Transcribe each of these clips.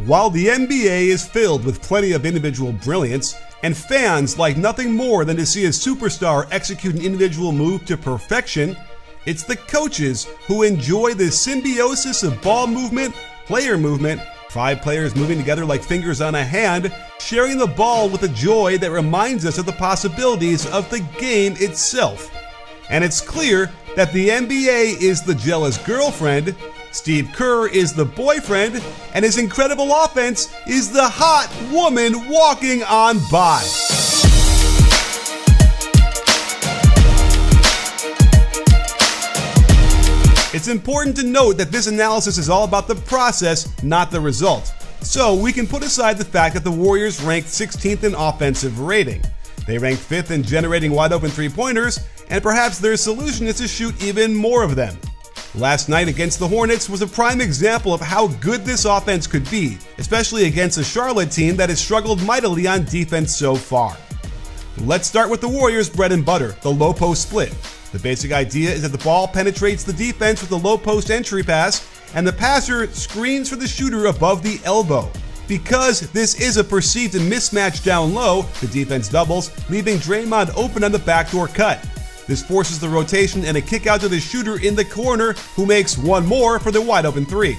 While the NBA is filled with plenty of individual brilliance, and fans like nothing more than to see a superstar execute an individual move to perfection, it's the coaches who enjoy the symbiosis of ball movement, player movement, 5 players moving together like fingers on a hand, sharing the ball with a joy that reminds us of the possibilities of the game itself. And it's clear that the NBA is the jealous girlfriend, Steve Kerr is the boyfriend, and his incredible offense is the hot woman walking on by. It's important to note that this analysis is all about the process, not the result. So we can put aside the fact that the Warriors ranked 16th in offensive rating. They ranked 5th in generating wide open three-pointers, and perhaps their solution is to shoot even more of them. Last night against the Hornets was a prime example of how good this offense could be, especially against a Charlotte team that has struggled mightily on defense so far. Let's start with the Warriors' bread and butter, the low post split. The basic idea is that the ball penetrates the defense with a low post entry pass, and the passer screens for the shooter above the elbow. Because this is a perceived mismatch down low, the defense doubles, leaving Draymond open on the backdoor cut. This forces the rotation and a kick out to the shooter in the corner, who makes one more for the wide open three.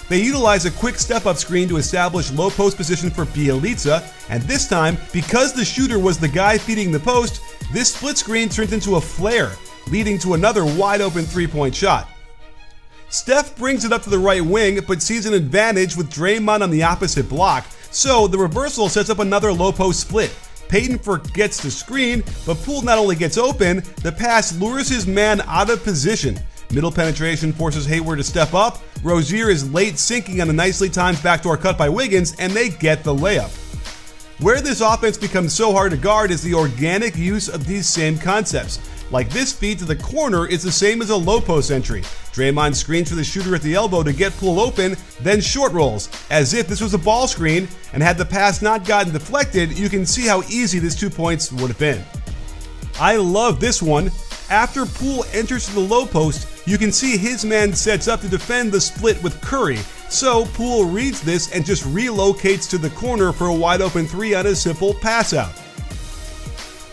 They utilize a quick step-up screen to establish low post position for Bjelica, and this time, because the shooter was the guy feeding the post, this split screen turns into a flare, leading to another wide open three-point shot. Steph brings it up to the right wing, but sees an advantage with Draymond on the opposite block, so the reversal sets up another low post split. Payton forgets to screen, but Poole not only gets open, the pass lures his man out of position. Middle penetration forces Hayward to step up, Rozier is late sinking on a nicely timed backdoor cut by Wiggins, and they get the layup. Where this offense becomes so hard to guard is the organic use of these same concepts. Like this feed to the corner is the same as a low post entry. Draymond screens for the shooter at the elbow to get Poole open, then short rolls, as if this was a ball screen, and had the pass not gotten deflected, you can see how easy this 2 points would have been. I love this one. After Poole enters to the low post, you can see his man sets up to defend the split with Curry, so Poole reads this and just relocates to the corner for a wide open three on a simple pass out.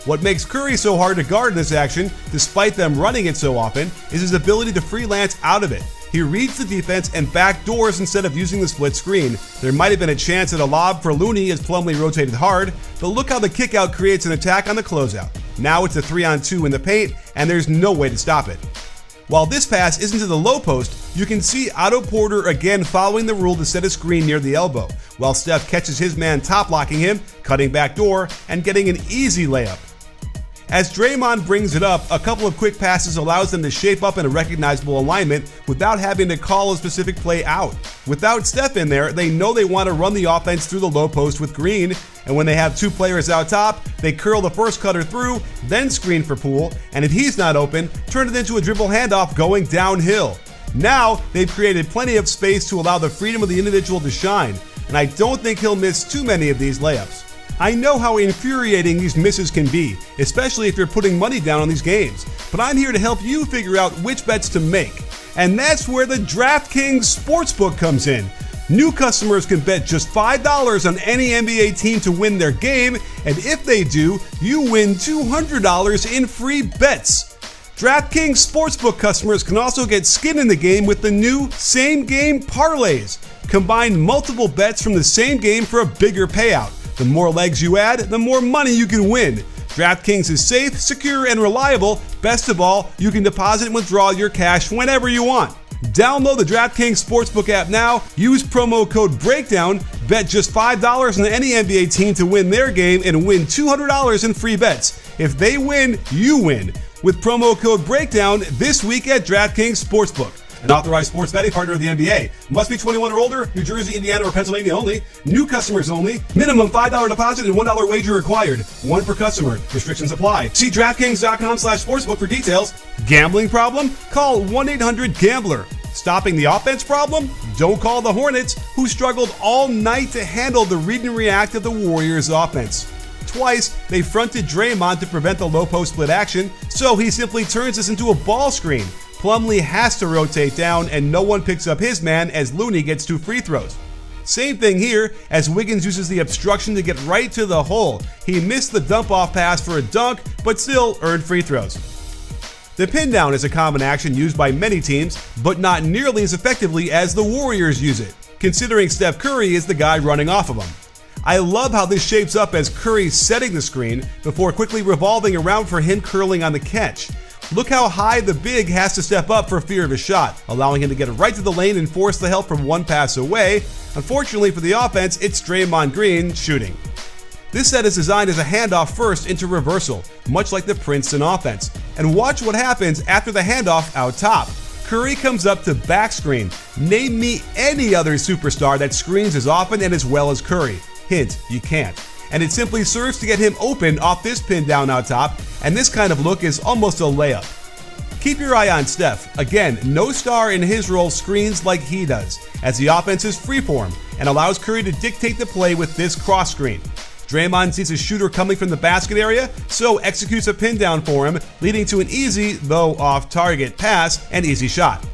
What makes Curry so hard to guard in this action, despite them running it so often, is his ability to freelance out of it. He reads the defense and backdoors instead of using the split screen. There might have been a chance at a lob for Looney as Plumlee rotated hard, but look how the kickout creates an attack on the closeout. Now it's a 3-on-2 in the paint, and there's no way to stop it. While this pass isn't to the low post, you can see Otto Porter again following the rule to set a screen near the elbow, while Steph catches his man top locking him, cutting backdoor, and getting an easy layup. As Draymond brings it up, a couple of quick passes allows them to shape up in a recognizable alignment without having to call a specific play out. Without Steph in there, they know they want to run the offense through the low post with Green, and when they have 2 players out top, they curl the first cutter through, then screen for Poole, and if he's not open, turn it into a dribble handoff going downhill. Now, they've created plenty of space to allow the freedom of the individual to shine, and I don't think he'll miss too many of these layups. I know how infuriating these misses can be, especially if you're putting money down on these games, but I'm here to help you figure out which bets to make. And that's where the DraftKings Sportsbook comes in. New customers can bet just $5 on any NBA team to win their game, and if they do, you win $200 in free bets. DraftKings Sportsbook customers can also get skin in the game with the new Same Game Parlays. Combine multiple bets from the same game for a bigger payout. The more legs you add, the more money you can win. DraftKings is safe, secure, and reliable. Best of all, you can deposit and withdraw your cash whenever you want. Download the DraftKings Sportsbook app now, use promo code BREAKDOWN, bet just $5 on any NBA team to win their game, and win $200 in free bets. If they win, you win. With promo code BREAKDOWN this week at DraftKings Sportsbook. An authorized sports betting partner of the NBA. Must be 21 or older, New Jersey, Indiana, or Pennsylvania only. New customers only. Minimum $5 deposit and $1 wager required. One per customer. Restrictions apply. See DraftKings.com/sportsbook for details. Gambling problem? Call 1-800-GAMBLER. Stopping the offense problem? Don't call the Hornets, who struggled all night to handle the read and react of the Warriors offense. Twice, they fronted Draymond to prevent the low post split action, so he simply turns this into a ball screen. Plumlee has to rotate down, and no one picks up his man as Looney gets 2 free throws. Same thing here, as Wiggins uses the obstruction to get right to the hole. He missed the dump-off pass for a dunk, but still earned free throws. The pin down is a common action used by many teams, but not nearly as effectively as the Warriors use it, considering Steph Curry is the guy running off of them. I love how this shapes up as Curry setting the screen before quickly revolving around for him curling on the catch. Look how high the big has to step up for fear of a shot, allowing him to get right to the lane and force the help from one pass away. Unfortunately for the offense, it's Draymond Green shooting. This set is designed as a handoff first into reversal, much like the Princeton offense. And watch what happens after the handoff out top. Curry comes up to back screen. Name me any other superstar that screens as often and as well as Curry. Hint, you can't. And it simply serves to get him open off this pin down out top, and this kind of look is almost a layup. Keep your eye on Steph. Again, no star in his role screens like he does, as the offense is freeform and allows Curry to dictate the play with this cross screen. Draymond sees a shooter coming from the basket area, so executes a pin down for him, leading to an easy, though off-target, pass and easy shot.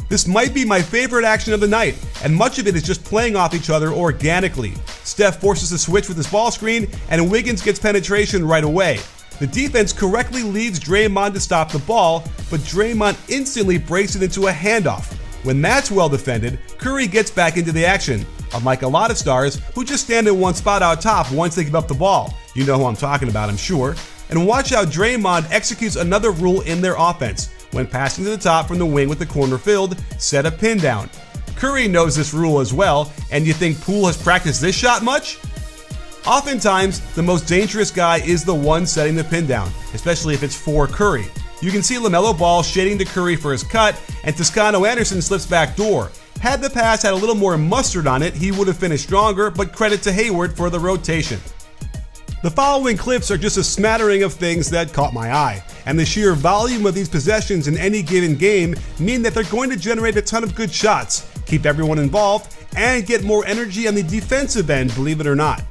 This might be my favorite action of the night, and much of it is just playing off each other organically. Steph forces a switch with his ball screen, and Wiggins gets penetration right away. The defense correctly leaves Draymond to stop the ball, but Draymond instantly breaks it into a handoff. When that's well defended, Curry gets back into the action, unlike a lot of stars who just stand in one spot out top once they give up the ball. You know who I'm talking about, I'm sure. And watch how Draymond executes another rule in their offense. When passing to the top from the wing with the corner filled, set a pin down. Curry knows this rule as well, and you think Poole has practiced this shot much? Oftentimes, the most dangerous guy is the one setting the pin down, especially if it's for Curry. You can see LaMelo Ball shading to Curry for his cut, and Toscano Anderson slips back door. Had the pass had a little more mustard on it, he would have finished stronger, but credit to Hayward for the rotation. The following clips are just a smattering of things that caught my eye, and the sheer volume of these possessions in any given game mean that they're going to generate a ton of good shots, keep everyone involved, and get more energy on the defensive end, believe it or not.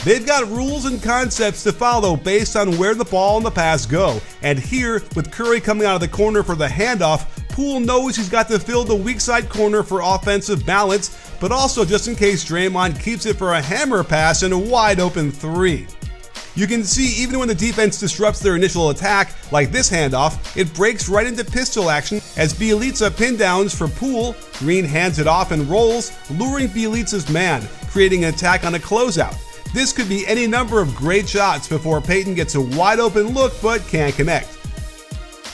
They've got rules and concepts to follow based on where the ball and the pass go, and here, with Curry coming out of the corner for the handoff, Poole knows he's got to fill the weak side corner for offensive balance, but also just in case Draymond keeps it for a hammer pass and a wide open three. You can see even when the defense disrupts their initial attack, like this handoff, it breaks right into pistol action as Bjelica pin downs for Poole. Green hands it off and rolls, luring Bjelica's man, creating an attack on a closeout. This could be any number of great shots before Payton gets a wide open look but can't connect.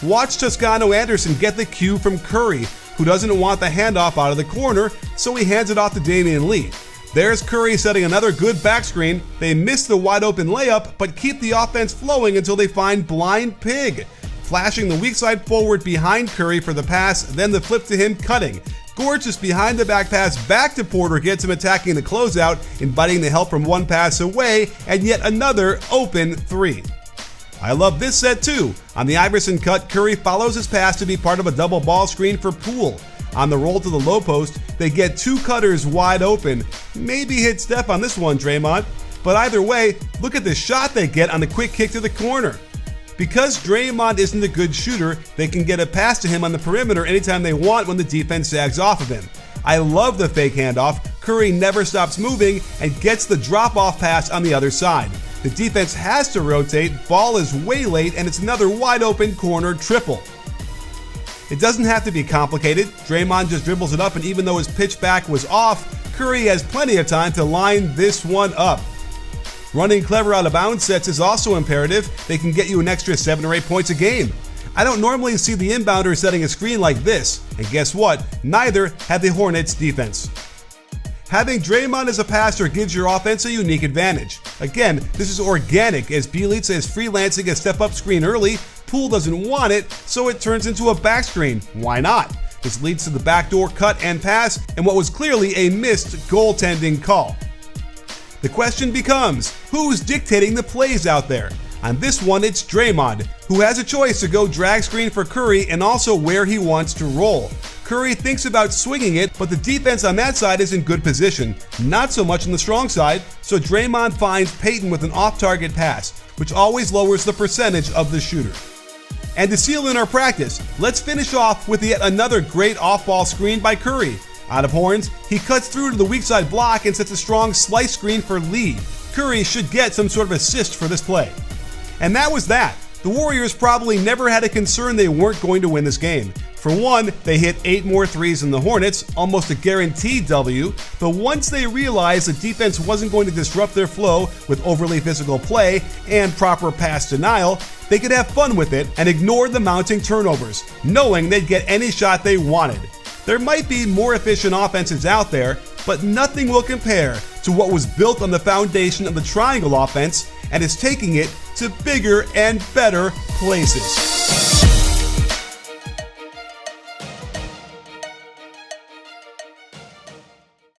Watch Toscano Anderson get the cue from Curry, who doesn't want the handoff out of the corner, so he hands it off to Damian Lee. There's Curry setting another good back screen. They miss the wide open layup, but keep the offense flowing until they find Blind Pig, flashing the weak side forward behind Curry for the pass, then the flip to him cutting. Gorgeous behind the back pass back to Porter gets him attacking the closeout, inviting the help from one pass away, and yet another open three. I love this set too. On the Iverson cut, Curry follows his pass to be part of a double ball screen for Poole. On the roll to the low post, they get two cutters wide open. Maybe hit Steph on this one, Draymond. But either way, look at the shot they get on the quick kick to the corner. Because Draymond isn't a good shooter, they can get a pass to him on the perimeter anytime they want when the defense sags off of him. I love the fake handoff. Curry never stops moving and gets the drop-off pass on the other side. The defense has to rotate, ball is way late, and it's another wide open corner triple. It doesn't have to be complicated. Draymond just dribbles it up, and even though his pitch back was off, Curry has plenty of time to line this one up. Running clever out of bounds sets is also imperative. They can get you an extra 7 or 8 points a game. I don't normally see the inbounder setting a screen like this, and guess what? Neither had the Hornets defense. Having Draymond as a passer gives your offense a unique advantage. Again, this is organic as Bjelica is freelancing a step-up screen early. Poole doesn't want it, so it turns into a back screen. Why not? This leads to the backdoor cut and pass, and what was clearly a missed goaltending call. The question becomes, who's dictating the plays out there? On this one, it's Draymond, who has a choice to go drag screen for Curry and also where he wants to roll. Curry thinks about swinging it, but the defense on that side is in good position, not so much on the strong side, so Draymond finds Payton with an off-target pass, which always lowers the percentage of the shooter. And to seal in our practice, let's finish off with yet another great off-ball screen by Curry. Out of horns, he cuts through to the weak side block and sets a strong slice screen for Lee. Curry should get some sort of assist for this play. And that was that. The Warriors probably never had a concern they weren't going to win this game. For one, they hit 8 more threes than the Hornets, almost a guaranteed W, but once they realized the defense wasn't going to disrupt their flow with overly physical play and proper pass denial, they could have fun with it and ignore the mounting turnovers, knowing they'd get any shot they wanted. There might be more efficient offenses out there, but nothing will compare to what was built on the foundation of the triangle offense and is taking it to bigger and better places.